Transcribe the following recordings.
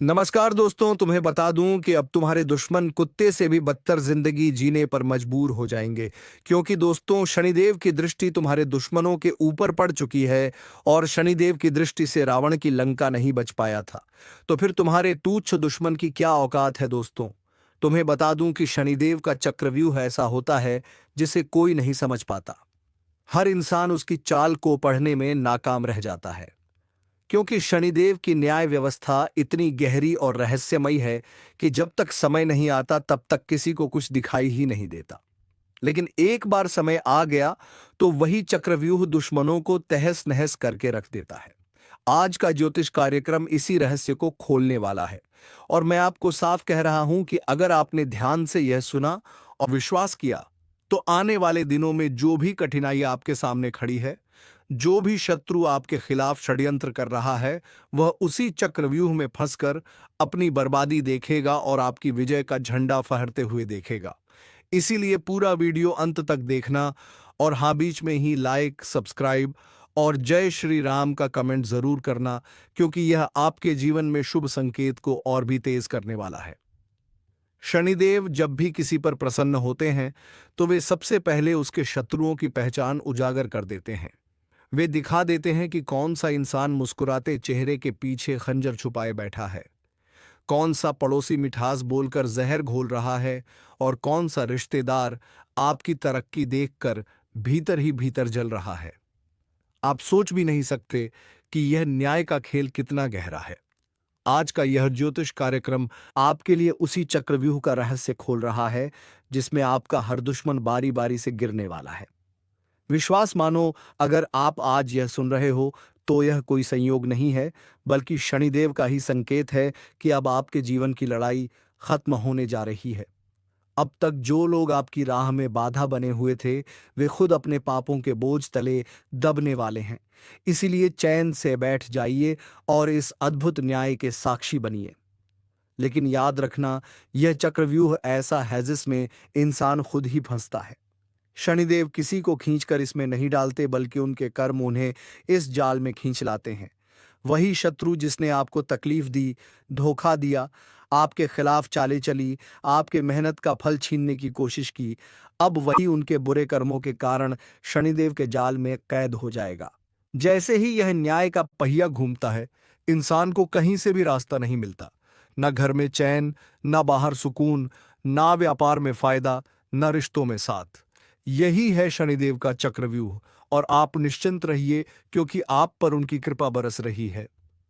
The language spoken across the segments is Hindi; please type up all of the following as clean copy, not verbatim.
नमस्कार दोस्तों, तुम्हें बता दूं कि अब तुम्हारे दुश्मन कुत्ते से भी बदतर जिंदगी जीने पर मजबूर हो जाएंगे। क्योंकि दोस्तों, शनिदेव की दृष्टि तुम्हारे दुश्मनों के ऊपर पड़ चुकी है और शनिदेव की दृष्टि से रावण की लंका नहीं बच पाया था। तो फिर तुम्हारे तुच्छ दुश्मन की क्या औकात है दोस्तों। तुम्हें बता दूं कि शनिदेव का चक्रव्यूह ऐसा होता है जिसे कोई नहीं समझ पाता। हर इंसान उसकी चाल को पढ़ने में नाकाम रह जाता है, क्योंकि शनिदेव की न्याय व्यवस्था इतनी गहरी और रहस्यमयी है कि जब तक समय नहीं आता तब तक किसी को कुछ दिखाई ही नहीं देता। लेकिन एक बार समय आ गया तो वही चक्रव्यूह दुश्मनों को तहस नहस करके रख देता है। आज का ज्योतिष कार्यक्रम इसी रहस्य को खोलने वाला है। और मैं आपको साफ कह रहा हूं कि अगर आपने ध्यान से यह सुना और विश्वास किया, तो आने वाले दिनों में जो भी कठिनाई आपके सामने खड़ी है, जो भी शत्रु आपके खिलाफ षड्यंत्र कर रहा है, वह उसी चक्रव्यूह में फंसकर अपनी बर्बादी देखेगा और आपकी विजय का झंडा फहरते हुए देखेगा। इसीलिए पूरा वीडियो अंत तक देखना, और हाँ, बीच में ही लाइक, सब्सक्राइब और जय श्री राम का कमेंट जरूर करना, क्योंकि यह आपके जीवन में शुभ संकेत को और भी तेज करने वाला है। शनिदेव जब भी किसी पर प्रसन्न होते हैं तो वे सबसे पहले उसके शत्रुओं की पहचान उजागर कर देते हैं। वे दिखा देते हैं कि कौन सा इंसान मुस्कुराते चेहरे के पीछे खंजर छुपाए बैठा है, कौन सा पड़ोसी मिठास बोलकर जहर घोल रहा है, और कौन सा रिश्तेदार आपकी तरक्की देखकर भीतर ही भीतर जल रहा है। आप सोच भी नहीं सकते कि यह न्याय का खेल कितना गहरा है। आज का यह ज्योतिष कार्यक्रम आपके लिए उसी चक्रव्यूह का रहस्य खोल रहा है जिसमें आपका हर दुश्मन बारी बारी से गिरने वाला है। विश्वास मानो, अगर आप आज यह सुन रहे हो तो यह कोई संयोग नहीं है, बल्कि शनिदेव का ही संकेत है कि अब आपके जीवन की लड़ाई खत्म होने जा रही है। अब तक जो लोग आपकी राह में बाधा बने हुए थे, वे खुद अपने पापों के बोझ तले दबने वाले हैं। इसीलिए चैन से बैठ जाइए और इस अद्भुत न्याय के साक्षी बनिए। लेकिन याद रखना, यह चक्रव्यूह ऐसा है जिसमें इंसान खुद ही फंसता है। शनिदेव किसी को खींचकर इसमें नहीं डालते, बल्कि उनके कर्म उन्हें इस जाल में खींच लाते हैं। वही शत्रु जिसने आपको तकलीफ दी, धोखा दिया, आपके खिलाफ चालें चली, आपके मेहनत का फल छीनने की कोशिश की, अब वही उनके बुरे कर्मों के कारण शनिदेव के जाल में कैद हो जाएगा। जैसे ही यह न्याय का पहिया घूमता है, इंसान को कहीं से भी रास्ता नहीं मिलता। न घर में चैन, न बाहर सुकून, ना व्यापार में फायदा, न रिश्तों में साथ। यही है शनिदेव का चक्रव्यूह, और आप निश्चिंत रहिए, क्योंकि आप पर उनकी कृपा बरस रही है।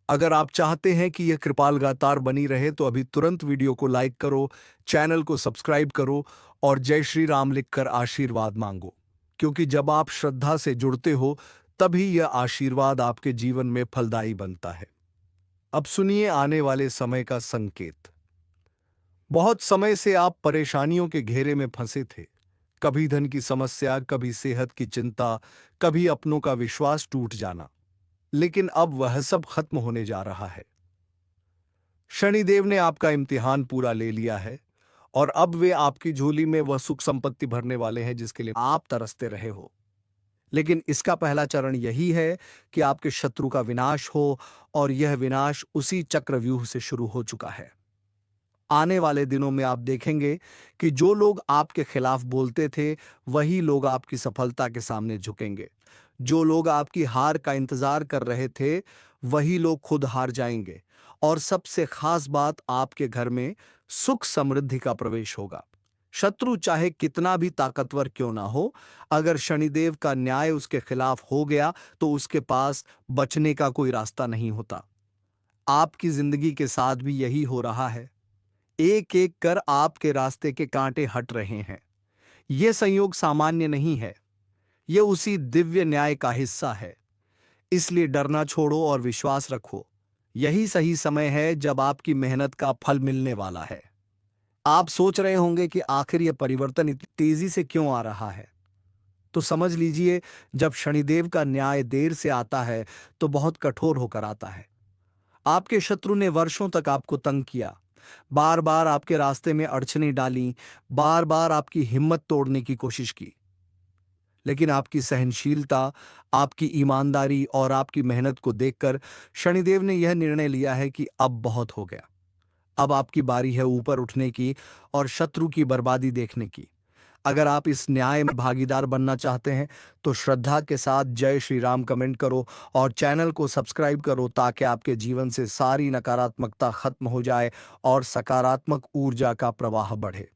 अगर आप चाहते हैं कि यह कृपा लगातार बनी रहे तो अभी तुरंत वीडियो को लाइक करो, चैनल को सब्सक्राइब करो और जय श्री राम लिखकर आशीर्वाद मांगो। क्योंकि जब आप श्रद्धा से जुड़ते हो, तभी यह आशीर्वाद आपके जीवन में फलदायी बनता है। अब सुनिए आने वाले समय का संकेत। बहुत समय से आप परेशानियों के घेरे में फंसे थे। कभी धन की समस्या, कभी सेहत की चिंता, कभी अपनों का विश्वास टूट जाना। लेकिन अब वह सब खत्म होने जा रहा है। शनिदेव ने आपका इम्तिहान पूरा ले लिया है, और अब वे आपकी झोली में वह सुख संपत्ति भरने वाले हैं जिसके लिए आप तरसते रहे हो। लेकिन इसका पहला चरण यही है कि आपके शत्रु का विनाश हो, और यह विनाश उसी चक्रव्यूह से शुरू हो चुका है। आने वाले दिनों में आप देखेंगे कि जो लोग आपके खिलाफ बोलते थे, वही लोग आपकी सफलता के सामने झुकेंगे। जो लोग आपकी हार का इंतजार कर रहे थे, वही लोग खुद हार जाएंगे। और सबसे खास बात, आपके घर में सुख समृद्धि का प्रवेश होगा। शत्रु चाहे कितना भी ताकतवर क्यों ना हो, अगर शनिदेव का न्याय उसके खिलाफ हो गया तो उसके पास बचने का कोई रास्ता नहीं होता। आपकी जिंदगी के साथ भी यही हो रहा है। एक एक कर आपके रास्ते के कांटे हट रहे हैं। यह संयोग सामान्य नहीं है, यह उसी दिव्य न्याय का हिस्सा है। इसलिए डरना छोड़ो और विश्वास रखो। यही सही समय है जब आपकी मेहनत का फल मिलने वाला है। आप सोच रहे होंगे कि आखिर यह परिवर्तन इतनी तेजी से क्यों आ रहा है। तो समझ लीजिए, जब शनिदेव का न्याय देर से आता है तो बहुत कठोर होकर आता है। आपके शत्रु ने वर्षों तक आपको तंग किया, बार बार आपके रास्ते में अड़चनें डाली, बार बार आपकी हिम्मत तोड़ने की कोशिश की। लेकिन आपकी सहनशीलता, आपकी ईमानदारी और आपकी मेहनत को देखकर शनिदेव ने यह निर्णय लिया है कि अब बहुत हो गया। अब आपकी बारी है ऊपर उठने की और शत्रु की बर्बादी देखने की। अगर आप इस न्याय में भागीदार बनना चाहते हैं तो श्रद्धा के साथ जय श्री राम कमेंट करो और चैनल को सब्सक्राइब करो ताकि आपके जीवन से सारी नकारात्मकता खत्म हो जाए और सकारात्मक ऊर्जा का प्रवाह बढ़े।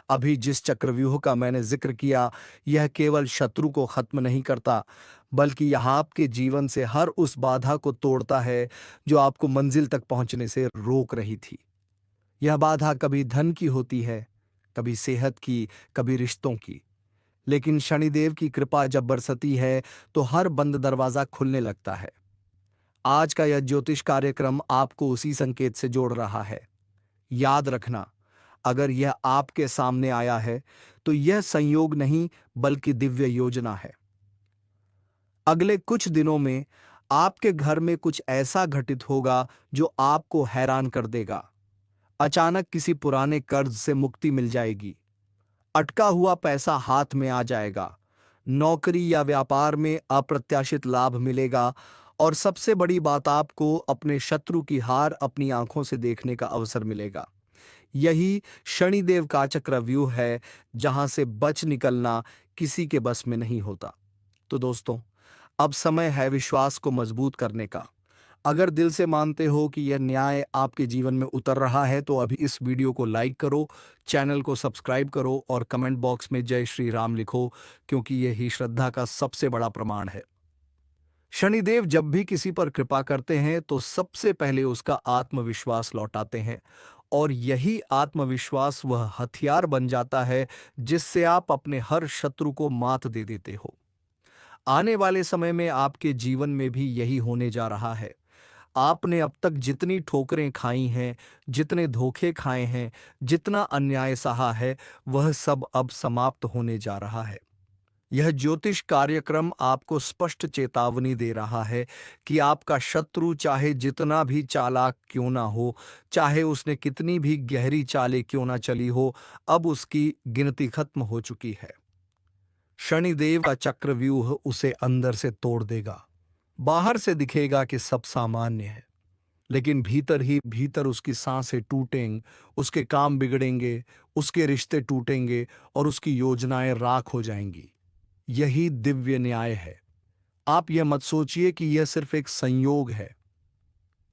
अभी जिस चक्रव्यूह का मैंने जिक्र किया, यह केवल शत्रु को खत्म नहीं करता, बल्कि यह आपके जीवन से हर उस बाधा को तोड़ता है जो आपको मंजिल तक पहुंचने से रोक रही थी। यह बाधा कभी धन की होती है, कभी सेहत की, कभी रिश्तों की। लेकिन शनिदेव की कृपा जब बरसती है तो हर बंद दरवाजा खुलने लगता है। आज का यह ज्योतिष कार्यक्रम आपको उसी संकेत से जोड़ रहा है। याद रखना, अगर यह आपके सामने आया है तो यह संयोग नहीं बल्कि दिव्य योजना है। अगले कुछ दिनों में आपके घर में कुछ ऐसा घटित होगा जो आपको हैरान कर देगा। अचानक किसी पुराने कर्ज से मुक्ति मिल जाएगी, अटका हुआ पैसा हाथ में आ जाएगा, नौकरी या व्यापार में अप्रत्याशित लाभ मिलेगा और सबसे बड़ी बात, आपको अपने शत्रु की हार अपनी आंखों से देखने का अवसर मिलेगा। यही शनिदेव का चक्रव्यूह है जहां से बच निकलना किसी के बस में नहीं होता। तो दोस्तों, अब समय है विश्वास को मजबूत करने का। अगर दिल से मानते हो कि यह न्याय आपके जीवन में उतर रहा है तो अभी इस वीडियो को लाइक करो, चैनल को सब्सक्राइब करो और कमेंट बॉक्स में जय श्री राम लिखो, क्योंकि यही श्रद्धा का सबसे बड़ा प्रमाण है। शनिदेव जब भी किसी पर कृपा करते हैं तो सबसे पहले उसका आत्मविश्वास लौटाते हैं, और यही आत्मविश्वास वह हथियार बन जाता है जिससे आप अपने हर शत्रु को मात दे देते हो। आने वाले समय में आपके जीवन में भी यही होने जा रहा है। आपने अब तक जितनी ठोकरें खाई हैं, जितने धोखे खाए हैं, जितना अन्याय सहा है, वह सब अब समाप्त होने जा रहा है। यह ज्योतिष कार्यक्रम आपको स्पष्ट चेतावनी दे रहा है कि आपका शत्रु चाहे जितना भी चालाक क्यों ना हो, चाहे उसने कितनी भी गहरी चालें क्यों ना चली हो, अब उसकी गिनती खत्म हो चुकी है। शनिदेव का चक्रव्यूह उसे अंदर से तोड़ देगा। बाहर से दिखेगा कि सब सामान्य है, लेकिन भीतर ही भीतर उसकी सांसें टूटेंगी, उसके काम बिगड़ेंगे, उसके रिश्ते टूटेंगे और उसकी योजनाएं राख हो जाएंगी। यही दिव्य न्याय है। आप यह मत सोचिए कि यह सिर्फ एक संयोग है।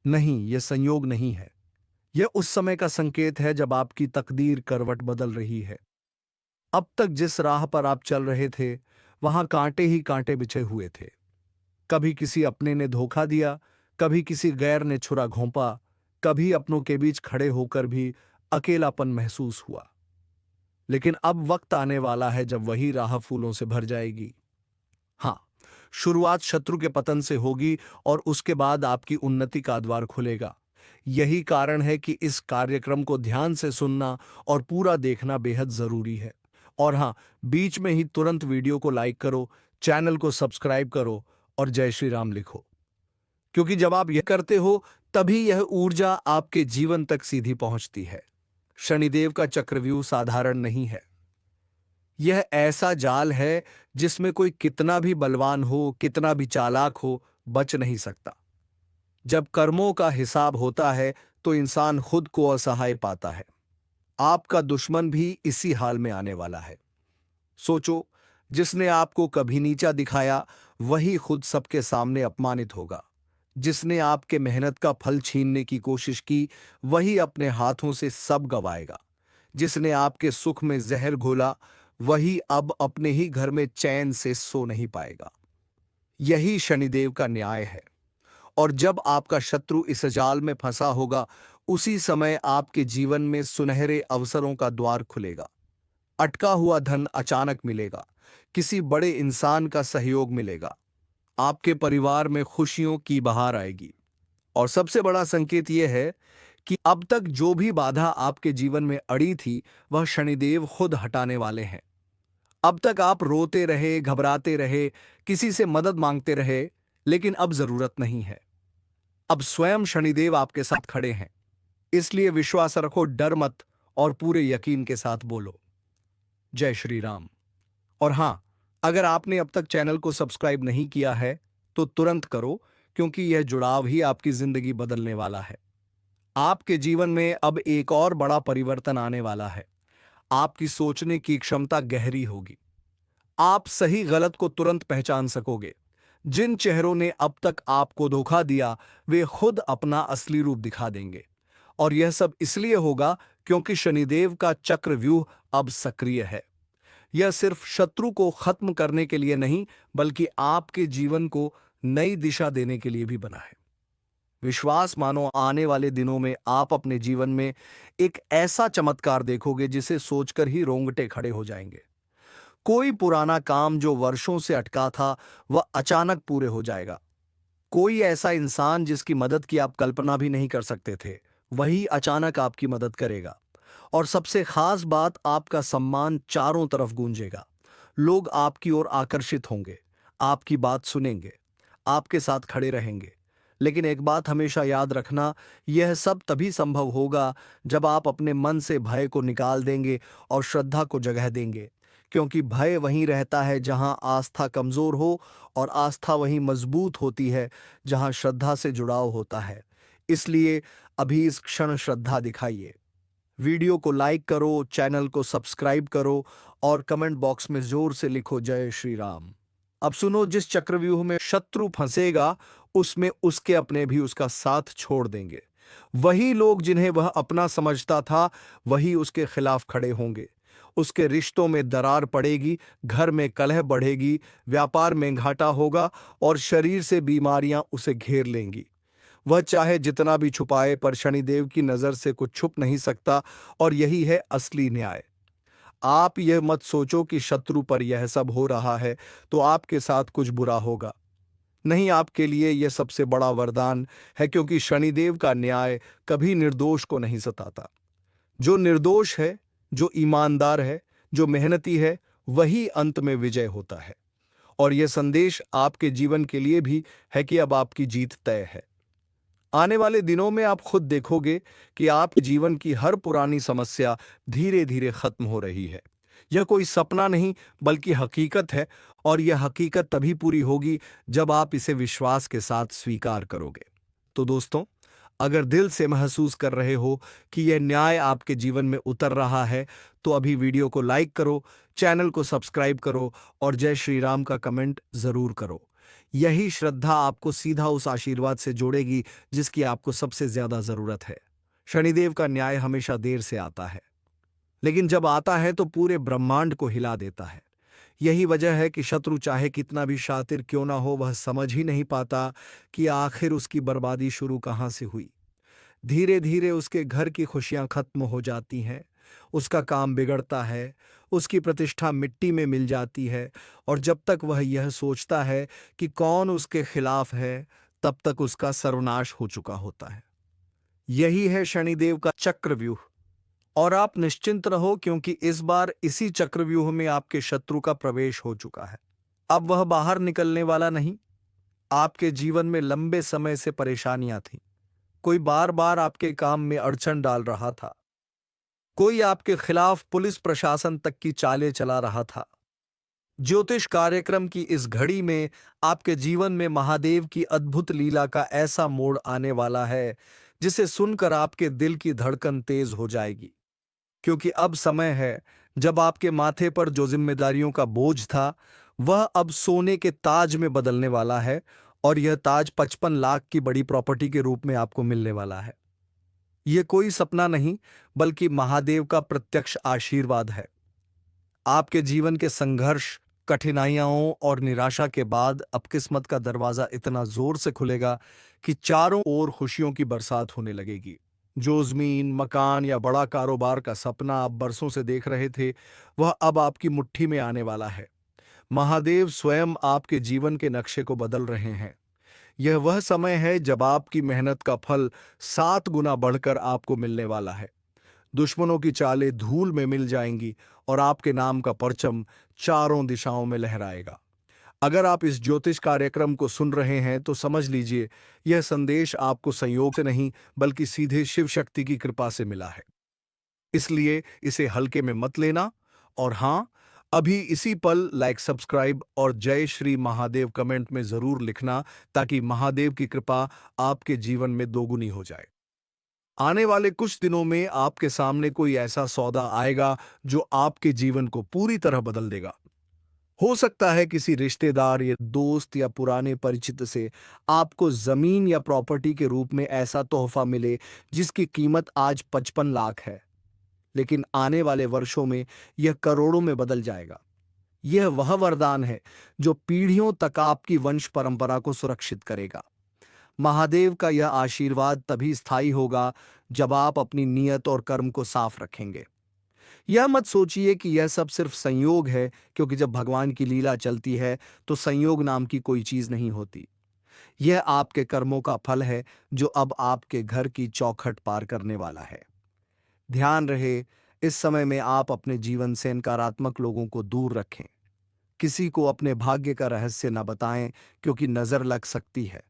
नहीं, यह संयोग नहीं है। यह उस समय का संकेत है जब आपकी तकदीर करवट बदल रही है। अब तक जिस राह पर आप चल रहे थे, वहां कांटे ही कांटे बिछे हुए थे। कभी किसी अपने ने धोखा दिया, कभी किसी गैर ने छुरा घोंपा, कभी अपनों के बीच खड़े होकर भी अकेलापन महसूस हुआ। लेकिन अब वक्त आने वाला है जब वही राह फूलों से भर जाएगी। हाँ, शुरुआत शत्रु के पतन से होगी और उसके बाद आपकी उन्नति का द्वार खुलेगा। यही कारण है कि इस कार्यक्रम को ध्यान से सुनना और पूरा देखना बेहद जरूरी है। और हाँ, बीच में ही तुरंत वीडियो को लाइक करो, चैनल को सब्सक्राइब करो और जय श्री राम लिखो, क्योंकि जब आप यह करते हो तभी यह ऊर्जा आपके जीवन तक सीधी पहुंचती है। शनिदेव का चक्रव्यूह साधारण नहीं है। यह ऐसा जाल है जिसमें कोई कितना भी बलवान हो, कितना भी चालाक हो, बच नहीं सकता। जब कर्मों का हिसाब होता है तो इंसान खुद को असहाय पाता है। आपका दुश्मन भी इसी हाल में आने वाला है। सोचो, जिसने आपको कभी नीचा दिखाया वही खुद सबके सामने अपमानित होगा। जिसने आपके मेहनत का फल छीनने की कोशिश की वही अपने हाथों से सब गवाएगा। जिसने आपके सुख में जहर घोला वही अब अपने ही घर में चैन से सो नहीं पाएगा। यही शनिदेव का न्याय है। और जब आपका शत्रु इस जाल में फंसा होगा, उसी समय आपके जीवन में सुनहरे अवसरों का द्वार खुलेगा। अटका हुआ धन अचानक मिलेगा, किसी बड़े इंसान का सहयोग मिलेगा, आपके परिवार में खुशियों की बहार आएगी। और सबसे बड़ा संकेत यह है कि अब तक जो भी बाधा आपके जीवन में अड़ी थी वह शनिदेव खुद हटाने वाले हैं। अब तक आप रोते रहे, घबराते रहे, किसी से मदद मांगते रहे, लेकिन अब जरूरत नहीं है। अब स्वयं शनिदेव आपके साथ खड़े हैं। इसलिए विश्वास रखो, डर मत और पूरे यकीन के साथ बोलो जय श्री राम। और हां, अगर आपने अब तक चैनल को सब्सक्राइब नहीं किया है तो तुरंत करो, क्योंकि यह जुड़ाव ही आपकी जिंदगी बदलने वाला है। आपके जीवन में अब एक और बड़ा परिवर्तन आने वाला है। आपकी सोचने की क्षमता गहरी होगी। आप सही गलत को तुरंत पहचान सकोगे। जिन चेहरों ने अब तक आपको धोखा दिया, वे खुद अपना असली रूप दिखा देंगे। और यह सब इसलिए होगा क्योंकि शनिदेव का चक्रव्यूह अब सक्रिय है। यह सिर्फ शत्रु को खत्म करने के लिए नहीं, बल्कि आपके जीवन को नई दिशा देने के लिए भी बना है। विश्वास मानो, आने वाले दिनों में आप अपने जीवन में एक ऐसा चमत्कार देखोगे जिसे सोचकर ही रोंगटे खड़े हो जाएंगे। कोई पुराना काम जो वर्षों से अटका था, वह अचानक पूरे हो जाएगा। कोई ऐसा इंसान जिसकी मदद की आप कल्पना भी नहीं कर सकते थे, वही अचानक आपकी मदद करेगा। और सबसे खास बात, आपका सम्मान चारों तरफ गूंजेगा। लोग आपकी ओर आकर्षित होंगे, आपकी बात सुनेंगे, आपके साथ खड़े रहेंगे। लेकिन एक बात हमेशा याद रखना, यह सब तभी संभव होगा जब आप अपने मन से भय को निकाल देंगे और श्रद्धा को जगह देंगे। क्योंकि भय वहीं रहता है जहां आस्था कमजोर हो, और आस्था वहीं मजबूत होती है जहां श्रद्धा से जुड़ाव होता है। इसलिए अभी इस क्षण श्रद्धा दिखाइए। वीडियो को लाइक करो, चैनल को सब्सक्राइब करो और कमेंट बॉक्स में जोर से लिखो जय श्री राम। अब सुनो, जिस चक्रव्यूह में शत्रु फंसेगा, उसमें उसके अपने भी उसका साथ छोड़ देंगे। वही लोग जिन्हें वह अपना समझता था, वही उसके खिलाफ खड़े होंगे। उसके रिश्तों में दरार पड़ेगी, घर में कलह बढ़ेगी, व्यापार में घाटा होगा और शरीर से बीमारियां उसे घेर लेंगी। वह चाहे जितना भी छुपाए, पर शनिदेव की नजर से कुछ छुप नहीं सकता, और यही है असली न्याय। आप यह मत सोचो कि शत्रु पर यह सब हो रहा है तो आपके साथ कुछ बुरा होगा। नहीं, आपके लिए यह सबसे बड़ा वरदान है, क्योंकि शनिदेव का न्याय कभी निर्दोष को नहीं सताता। जो निर्दोष है, जो ईमानदार है, जो मेहनती है, वही अंत में विजय होता है। और यह संदेश आपके जीवन के लिए भी है कि अब आपकी जीत तय है। आने वाले दिनों में आप खुद देखोगे कि आपके जीवन की हर पुरानी समस्या धीरे धीरे खत्म हो रही है। यह कोई सपना नहीं, बल्कि हकीकत है। और यह हकीकत तभी पूरी होगी जब आप इसे विश्वास के साथ स्वीकार करोगे। तो दोस्तों, अगर दिल से महसूस कर रहे हो कि यह न्याय आपके जीवन में उतर रहा है, तो अभी वीडियो को लाइक करो, चैनल को सब्सक्राइब करो और जय श्री राम का कमेंट जरूर करो। यही श्रद्धा आपको सीधा उस आशीर्वाद से जोड़ेगी जिसकी आपको सबसे ज्यादा जरूरत है। शनिदेव का न्याय हमेशा देर से आता है, लेकिन जब आता है तो पूरे ब्रह्मांड को हिला देता है। यही वजह है कि शत्रु चाहे कितना भी शातिर क्यों ना हो, वह समझ ही नहीं पाता कि आखिर उसकी बर्बादी शुरू कहां से हुई। धीरे धीरे उसके घर की खुशियां खत्म हो जाती हैं, उसका काम बिगड़ता है, उसकी प्रतिष्ठा मिट्टी में मिल जाती है। और जब तक वह यह सोचता है कि कौन उसके खिलाफ है, तब तक उसका सर्वनाश हो चुका होता है। यही है शनिदेव का चक्रव्यूह। और आप निश्चिंत रहो, क्योंकि इस बार इसी चक्रव्यूह में आपके शत्रु का प्रवेश हो चुका है। अब वह बाहर निकलने वाला नहीं। आपके जीवन में लंबे समय से परेशानियां थीं। कोई बार बार आपके काम में अड़चन डाल रहा था। कोई आपके खिलाफ पुलिस प्रशासन तक की चालें चला रहा था। ज्योतिष कार्यक्रम की इस घड़ी में आपके जीवन में महादेव की अद्भुत लीला का ऐसा मोड़ आने वाला है जिसे सुनकर आपके दिल की धड़कन तेज हो जाएगी। क्योंकि अब समय है जब आपके माथे पर जो जिम्मेदारियों का बोझ था, वह अब सोने के ताज में बदलने वाला है। और यह ताज 55 लाख की बड़ी प्रॉपर्टी के रूप में आपको मिलने वाला है। यह कोई सपना नहीं, बल्कि महादेव का प्रत्यक्ष आशीर्वाद है। आपके जीवन के संघर्ष, कठिनाइयों और निराशा के बाद अब किस्मत का दरवाजा इतना जोर से खुलेगा कि चारों ओर खुशियों की बरसात होने लगेगी। जो जमीन, मकान या बड़ा कारोबार का सपना आप बरसों से देख रहे थे, वह अब आपकी मुट्ठी में आने वाला है। महादेव स्वयं आपके जीवन के नक्शे को बदल रहे हैं। यह वह समय है जब आपकी मेहनत का फल 7 गुना बढ़कर आपको मिलने वाला है। दुश्मनों की चालें धूल में मिल जाएंगी और आपके नाम का परचम चारों दिशाओं में लहराएगा। अगर आप इस ज्योतिष कार्यक्रम को सुन रहे हैं तो समझ लीजिए, यह संदेश आपको संयोग से नहीं, बल्कि सीधे शिव शक्ति की कृपा से मिला है। इसलिए इसे हल्के में मत लेना। और हां, अभी इसी पल लाइक, सब्सक्राइब और जय श्री महादेव कमेंट में जरूर लिखना, ताकि महादेव की कृपा आपके जीवन में दोगुनी हो जाए। आने वाले कुछ दिनों में आपके सामने कोई ऐसा सौदा आएगा जो आपके जीवन को पूरी तरह बदल देगा। हो सकता है किसी रिश्तेदार या दोस्त या पुराने परिचित से आपको जमीन या प्रॉपर्टी के रूप में ऐसा तोहफा मिले जिसकी कीमत आज 55 लाख है, लेकिन आने वाले वर्षों में यह करोड़ों में बदल जाएगा। यह वह वरदान है जो पीढ़ियों तक आपकी वंश परंपरा को सुरक्षित करेगा। महादेव का यह आशीर्वाद तभी स्थायी होगा जब आप अपनी नीयत और कर्म को साफ रखेंगे। यह मत सोचिए कि यह सब सिर्फ संयोग है, क्योंकि जब भगवान की लीला चलती है तो संयोग नाम की कोई चीज नहीं होती। यह आपके कर्मों का फल है जो अब आपके घर की चौखट पार करने वाला है। ध्यान रहे, इस समय में आप अपने जीवन से नकारात्मक लोगों को दूर रखें। किसी को अपने भाग्य का रहस्य न बताएं, क्योंकि नजर लग सकती है।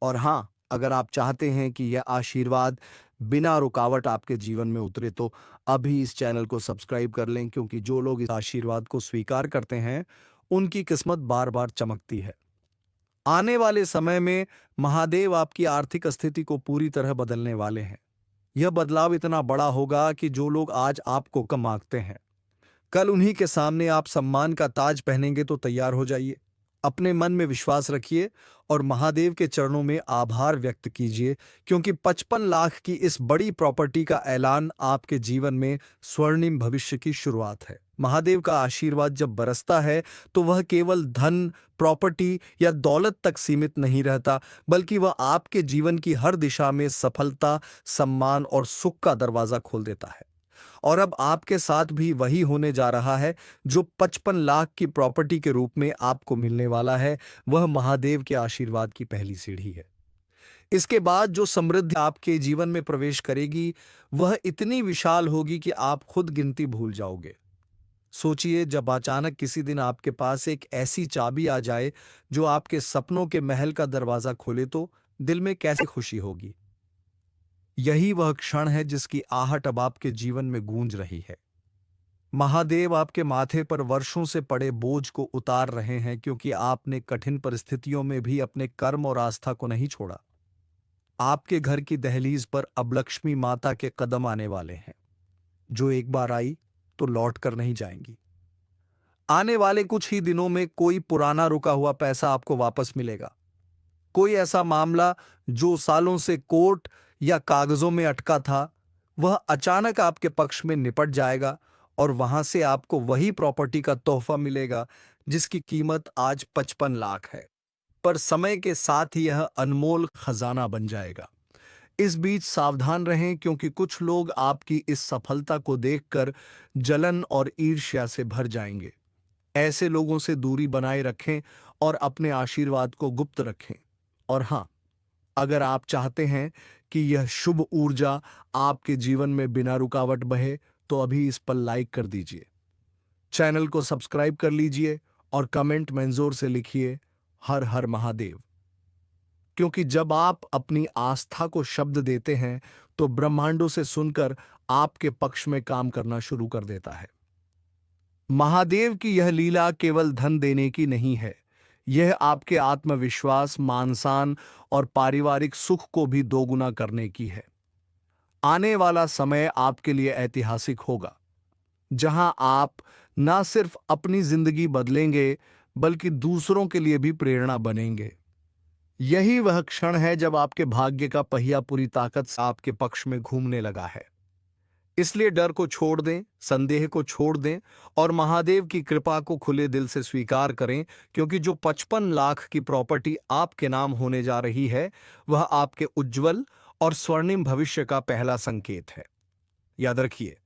और हाँ, अगर आप चाहते हैं कि यह आशीर्वाद बिना रुकावट आपके जीवन में उतरे तो अभी इस चैनल को सब्सक्राइब कर लें, क्योंकि जो लोग इस आशीर्वाद को स्वीकार करते हैं उनकी किस्मत बार बार चमकती है। आने वाले समय में महादेव आपकी आर्थिक स्थिति को पूरी तरह बदलने वाले हैं। यह बदलाव इतना बड़ा होगा कि जो लोग आज आपको कम आंकते हैं, कल उन्हीं के सामने आप सम्मान का ताज पहनेंगे। तो तैयार हो जाइए, अपने मन में विश्वास रखिए और महादेव के चरणों में आभार व्यक्त कीजिए, क्योंकि 55 लाख की इस बड़ी प्रॉपर्टी का ऐलान आपके जीवन में स्वर्णिम भविष्य की शुरुआत है। महादेव का आशीर्वाद जब बरसता है तो वह केवल धन, प्रॉपर्टी या दौलत तक सीमित नहीं रहता, बल्कि वह आपके जीवन की हर दिशा में सफलता, सम्मान और सुख का दरवाजा खोल देता है। और अब आपके साथ भी वही होने जा रहा है जो 55 लाख की प्रॉपर्टी के रूप में आपको मिलने वाला है। वह महादेव के आशीर्वाद की पहली सीढ़ी है। इसके बाद जो समृद्धि आपके जीवन में प्रवेश करेगी वह इतनी विशाल होगी कि आप खुद गिनती भूल जाओगे। सोचिए, जब अचानक किसी दिन आपके पास एक ऐसी चाबी आ जाए जो आपके सपनों के महल का दरवाजा खोले, तो दिल में कैसी खुशी होगी। यही वह क्षण है जिसकी आहट अब आपके जीवन में गूंज रही है। महादेव आपके माथे पर वर्षों से पड़े बोझ को उतार रहे हैं, क्योंकि आपने कठिन परिस्थितियों में भी अपने कर्म और आस्था को नहीं छोड़ा। आपके घर की दहलीज पर अब लक्ष्मी माता के कदम आने वाले हैं, जो एक बार आई तो लौट कर नहीं जाएंगी। आने वाले कुछ ही दिनों में कोई पुराना रुका हुआ पैसा आपको वापस मिलेगा। कोई ऐसा मामला जो सालों से कोर्ट या कागजों में अटका था, वह अचानक आपके पक्ष में निपट जाएगा और वहां से आपको वही प्रॉपर्टी का तोहफा मिलेगा जिसकी कीमत आज 55 लाख है, पर समय के साथ ही यह अनमोल खजाना बन जाएगा। इस बीच सावधान रहें, क्योंकि कुछ लोग आपकी इस सफलता को देखकर जलन और ईर्ष्या से भर जाएंगे। ऐसे लोगों से दूरी बनाए रखें और अपने आशीर्वाद को गुप्त रखें। और हाँ, अगर आप चाहते हैं कि यह शुभ ऊर्जा आपके जीवन में बिना रुकावट बहे, तो अभी इस पर लाइक कर दीजिए, चैनल को सब्सक्राइब कर लीजिए और कमेंट में जोर से लिखिए हर हर महादेव। क्योंकि जब आप अपनी आस्था को शब्द देते हैं तो ब्रह्मांडों से सुनकर आपके पक्ष में काम करना शुरू कर देता है। महादेव की यह लीला केवल धन देने की नहीं है, यह आपके आत्मविश्वास, मान-सम्मान और पारिवारिक सुख को भी दोगुना करने की है। आने वाला समय आपके लिए ऐतिहासिक होगा, जहां आप न सिर्फ अपनी जिंदगी बदलेंगे बल्कि दूसरों के लिए भी प्रेरणा बनेंगे। यही वह क्षण है जब आपके भाग्य का पहिया पूरी ताकत से आपके पक्ष में घूमने लगा है। इसलिए डर को छोड़ दें, संदेह को छोड़ दें और महादेव की कृपा को खुले दिल से स्वीकार करें, क्योंकि जो 55 लाख की प्रॉपर्टी आपके नाम होने जा रही है वह आपके उज्जवल और स्वर्णिम भविष्य का पहला संकेत है। याद रखिए,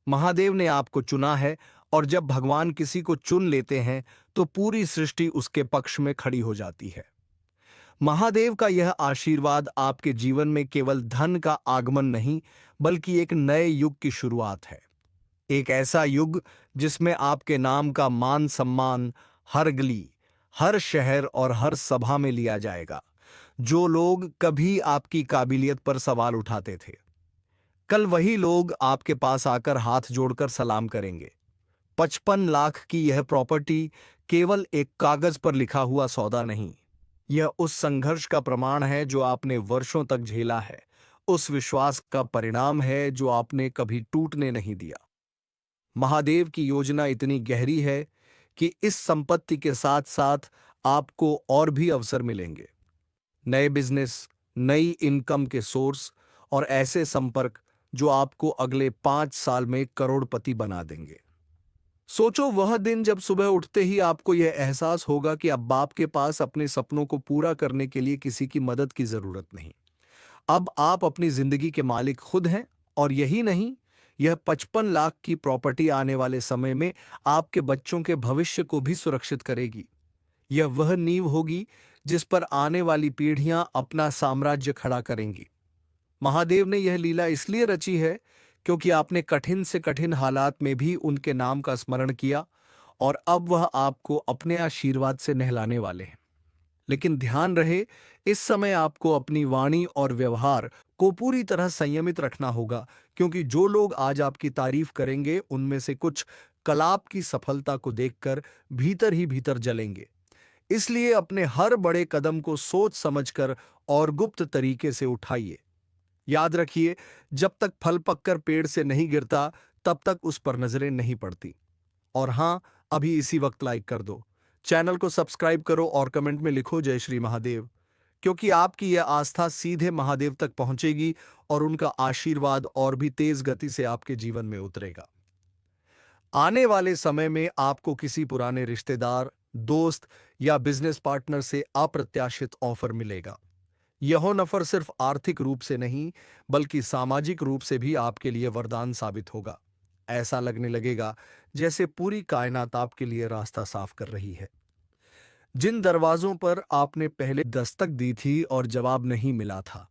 महादेव ने आपको चुना है और जब भगवान किसी को चुन लेते हैं तो पूरी सृष्टि उसके पक्ष में खड़ी हो जाती है। महादेव का यह आशीर्वाद आपके जीवन में केवल धन का आगमन नहीं, बल्कि एक नए युग की शुरुआत है। एक ऐसा युग जिसमें आपके नाम का मान सम्मान हर गली, हर शहर और हर सभा में लिया जाएगा। जो लोग कभी आपकी काबिलियत पर सवाल उठाते थे, कल वही लोग आपके पास आकर हाथ जोड़कर सलाम करेंगे। 55 लाख की यह प्रॉपर्टी केवल एक कागज पर लिखा हुआ सौदा नहीं, यह उस संघर्ष का प्रमाण है जो आपने वर्षों तक झेला है, उस विश्वास का परिणाम है जो आपने कभी टूटने नहीं दिया। महादेव की योजना इतनी गहरी है कि इस संपत्ति के साथ साथ आपको और भी अवसर मिलेंगे। नए बिजनेस, नई इनकम के सोर्स और ऐसे संपर्क जो आपको अगले 5 साल में करोड़पति बना देंगे। सोचो वह दिन जब सुबह उठते ही आपको यह एहसास होगा कि अब आपके पास अपने सपनों को पूरा करने के लिए किसी की मदद की जरूरत नहीं। अब आप अपनी जिंदगी के मालिक खुद हैं। और यही नहीं, यह 55 लाख की प्रॉपर्टी आने वाले समय में आपके बच्चों के भविष्य को भी सुरक्षित करेगी। यह वह नींव होगी जिस पर आने वाली पीढ़ियां अपना साम्राज्य खड़ा करेंगी। महादेव ने यह लीला इसलिए रची है क्योंकि आपने कठिन से कठिन हालात में भी उनके नाम का स्मरण किया, और अब वह आपको अपने आशीर्वाद से नहलाने वाले हैं। लेकिन ध्यान रहे, इस समय आपको अपनी वाणी और व्यवहार को पूरी तरह संयमित रखना होगा, क्योंकि जो लोग आज आपकी तारीफ करेंगे उनमें से कुछ कल आपकी सफलता को देखकर भीतर ही भीतर जलेंगे। इसलिए अपने हर बड़े कदम को सोच समझकर और गुप्त तरीके से उठाइए। याद रखिए, जब तक फल पककर पेड़ से नहीं गिरता तब तक उस पर नजरें नहीं पड़ती। और हां, अभी इसी वक्त लाइक कर दो, चैनल को सब्सक्राइब करो और कमेंट में लिखो जय श्री महादेव, क्योंकि आपकी यह आस्था सीधे महादेव तक पहुंचेगी और उनका आशीर्वाद और भी तेज गति से आपके जीवन में उतरेगा। आने वाले समय में आपको किसी पुराने रिश्तेदार, दोस्त या बिजनेस पार्टनर से अप्रत्याशित ऑफर मिलेगा। यह नफर सिर्फ आर्थिक रूप से नहीं बल्कि सामाजिक रूप से भी आपके लिए वरदान साबित होगा। ऐसा लगने लगेगा जैसे पूरी कायनात आपके लिए रास्ता साफ कर रही है। जिन दरवाजों पर आपने पहले दस्तक दी थी और जवाब नहीं मिला था,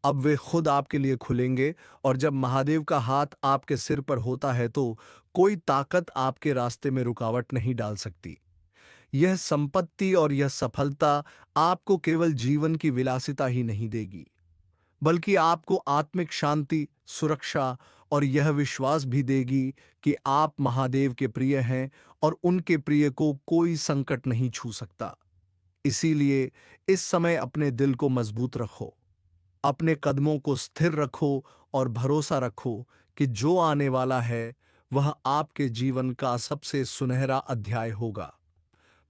अब वे खुद आपके लिए खुलेंगे। और जब महादेव का हाथ आपके सिर पर होता है तो कोई ताकत आपके रास्ते में रुकावट नहीं डाल सकती। यह संपत्ति और यह सफलता आपको केवल जीवन की विलासिता ही नहीं देगी, बल्कि आपको आत्मिक शांति, सुरक्षा और यह विश्वास भी देगी कि आप महादेव के प्रिय हैं और उनके प्रिय को कोई संकट नहीं छू सकता। इसीलिए इस समय अपने दिल को मजबूत रखो, अपने कदमों को स्थिर रखो और भरोसा रखो कि जो आने वाला है वह आपके जीवन का सबसे सुनहरा अध्याय होगा।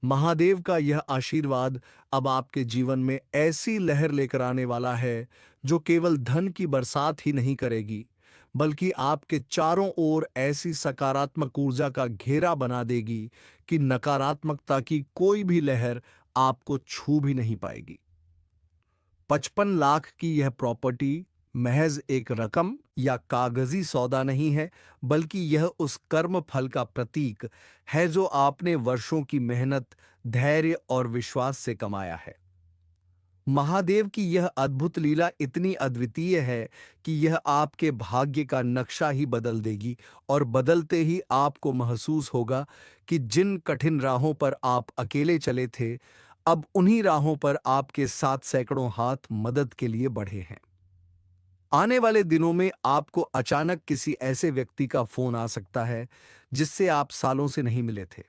महादेव का यह आशीर्वाद अब आपके जीवन में ऐसी लहर लेकर आने वाला है जो केवल धन की बरसात ही नहीं करेगी, बल्कि आपके चारों ओर ऐसी सकारात्मक ऊर्जा का घेरा बना देगी कि नकारात्मकता की कोई भी लहर आपको छू भी नहीं पाएगी। 55 लाख की यह प्रॉपर्टी महज एक रकम या कागजी सौदा नहीं है, बल्कि यह उस कर्म फल का प्रतीक है जो आपने वर्षों की मेहनत, धैर्य और विश्वास से कमाया है। महादेव की यह अद्भुत लीला इतनी अद्वितीय है कि यह आपके भाग्य का नक्शा ही बदल देगी, और बदलते ही आपको महसूस होगा कि जिन कठिन राहों पर आप अकेले चले थे, अब उन्हीं राहों पर आपके साथ सैकड़ों हाथ मदद के लिए बढ़े हैं। आने वाले दिनों में आपको अचानक किसी ऐसे व्यक्ति का फोन आ सकता है जिससे आप सालों से नहीं मिले थे,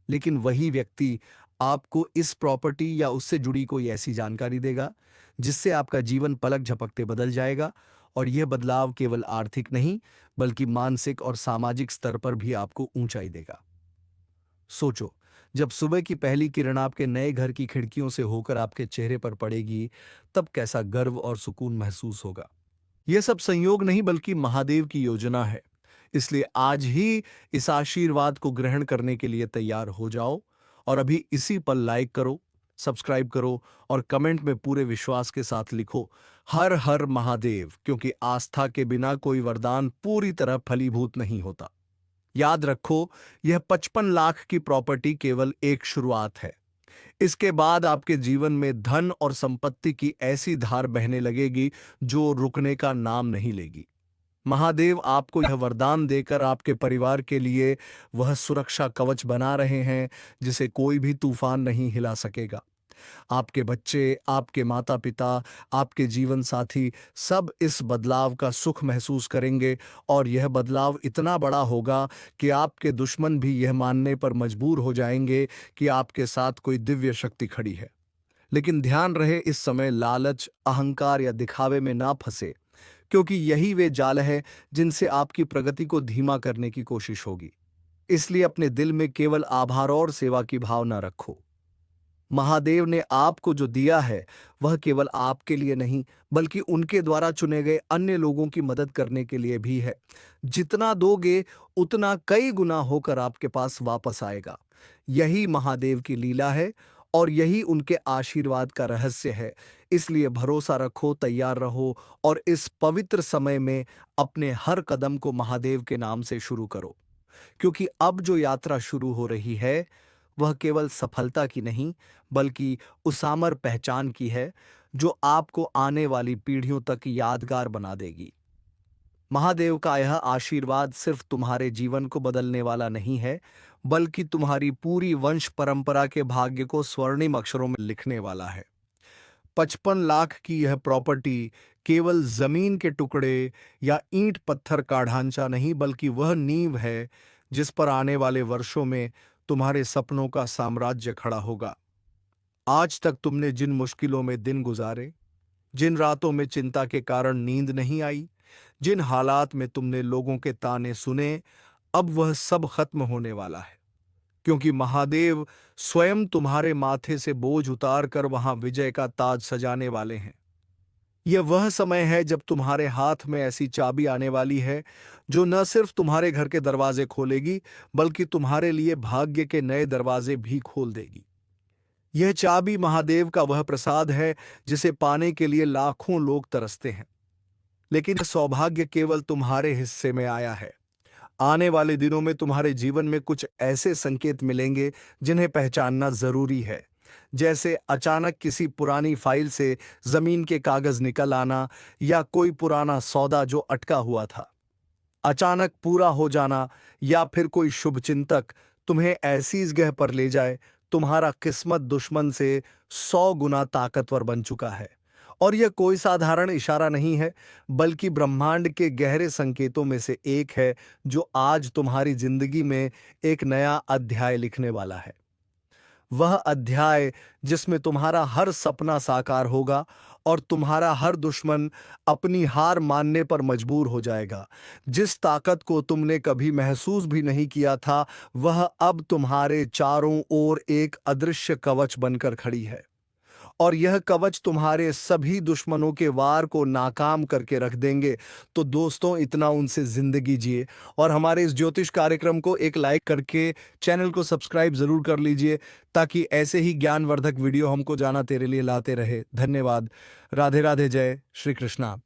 लेकिन वही व्यक्ति आपको इस प्रॉपर्टी या उससे जुड़ी कोई ऐसी जानकारी देगा जिससे आपका जीवन पलक झपकते बदल जाएगा। और यह बदलाव केवल आर्थिक नहीं बल्कि मानसिक और सामाजिक स्तर पर भी आपको ऊंचाई देगा। सोचो, जब सुबह की पहली किरण आपके नए घर की खिड़कियों से होकर आपके चेहरे पर पड़ेगी, तब कैसा गर्व और सुकून महसूस होगा। यह सब संयोग नहीं बल्कि महादेव की योजना है। इसलिए आज ही इस आशीर्वाद को ग्रहण करने के लिए तैयार हो जाओ, और अभी इसी पल लाइक करो, सब्सक्राइब करो और कमेंट में पूरे विश्वास के साथ लिखो हर हर महादेव, क्योंकि आस्था के बिना कोई वरदान पूरी तरह फलीभूत नहीं होता। याद रखो, यह 55 लाख की प्रॉपर्टी केवल एक शुरुआत है। इसके बाद आपके जीवन में धन और संपत्ति की ऐसी धार बहने लगेगी जो रुकने का नाम नहीं लेगी। महादेव आपको यह वरदान देकर आपके परिवार के लिए वह सुरक्षा कवच बना रहे हैं जिसे कोई भी तूफान नहीं हिला सकेगा। आपके बच्चे, आपके माता पिता, आपके जीवन साथी सब इस बदलाव का सुख महसूस करेंगे, और यह बदलाव इतना बड़ा होगा कि आपके दुश्मन भी यह मानने पर मजबूर हो जाएंगे कि आपके साथ कोई दिव्य शक्ति खड़ी है। लेकिन ध्यान रहे इस समय लालच, अहंकार या दिखावे में ना फंसे, क्योंकि यही वे जाल है जिनसे आपकी प्रगति को धीमा करने की कोशिश होगी। इसलिए अपने दिल में केवल आभार और सेवा की भावना रखो। महादेव ने आपको जो दिया है वह केवल आपके लिए नहीं, बल्कि उनके द्वारा चुने गए अन्य लोगों की मदद करने के लिए भी है। जितना दोगे उतना कई गुना होकर आपके पास वापस आएगा। यही महादेव की लीला है और यही उनके आशीर्वाद का रहस्य है। इसलिए भरोसा रखो, तैयार रहो और इस पवित्र समय में अपने हर कदम को महादेव के नाम से शुरू करो, क्योंकि अब जो यात्रा शुरू हो रही है वह केवल सफलता की नहीं, बल्कि उस अमर पहचान की है जो आपको आने वाली पीढ़ियों तक यादगार बना देगी। महादेव का यह आशीर्वाद सिर्फ तुम्हारे जीवन को बदलने वाला नहीं है, बल्कि तुम्हारी पूरी वंश परंपरा के भाग्य को स्वर्णिम अक्षरों में लिखने वाला है। 55 लाख की यह प्रॉपर्टी केवल जमीन के टुकड़े या ईंट पत्थर का ढांचा नहीं, बल्कि वह नींव है जिस पर आने वाले वर्षों में तुम्हारे सपनों का साम्राज्य खड़ा होगा। आज तक तुमने जिन मुश्किलों में दिन गुजारे, जिन रातों में चिंता के कारण नींद नहीं आई, जिन हालात में तुमने लोगों के ताने सुने, अब वह सब खत्म होने वाला है, क्योंकि महादेव स्वयं तुम्हारे माथे से बोझ उतार कर वहां विजय का ताज सजाने वाले हैं। यह वह समय है जब तुम्हारे हाथ में ऐसी चाबी आने वाली है जो न सिर्फ तुम्हारे घर के दरवाजे खोलेगी, बल्कि तुम्हारे लिए भाग्य के नए दरवाजे भी खोल देगी। यह चाबी महादेव का वह प्रसाद है जिसे पाने के लिए लाखों लोग तरसते हैं, लेकिन यह सौभाग्य केवल तुम्हारे हिस्से में आया है। आने वाले दिनों में तुम्हारे जीवन में कुछ ऐसे संकेत मिलेंगे जिन्हें पहचानना जरूरी है, जैसे अचानक किसी पुरानी फाइल से जमीन के कागज निकल आना, या कोई पुराना सौदा जो अटका हुआ था अचानक पूरा हो जाना, या फिर कोई शुभचिंतक तुम्हें ऐसी जगह पर ले जाए। तुम्हारा किस्मत दुश्मन से 100 गुना ताकतवर बन चुका है, और यह कोई साधारण इशारा नहीं है, बल्कि ब्रह्मांड के गहरे संकेतों में से एक है जो आज तुम्हारी जिंदगी में एक नया अध्याय लिखने वाला है। वह अध्याय जिसमें तुम्हारा हर सपना साकार होगा और तुम्हारा हर दुश्मन अपनी हार मानने पर मजबूर हो जाएगा। जिस ताकत को तुमने कभी महसूस भी नहीं किया था, वह अब तुम्हारे चारों ओर एक अदृश्य कवच बनकर खड़ी है, और यह कवच तुम्हारे सभी दुश्मनों के वार को नाकाम करके रख देंगे। तो दोस्तों, इतना उनसे जिंदगी जिए, और हमारे इस ज्योतिष कार्यक्रम को एक लाइक करके चैनल को सब्सक्राइब जरूर कर लीजिए, ताकि ऐसे ही ज्ञानवर्धक वीडियो हमको जाना तेरे लिए लाते रहे। धन्यवाद। राधे राधे। जय श्री कृष्णा।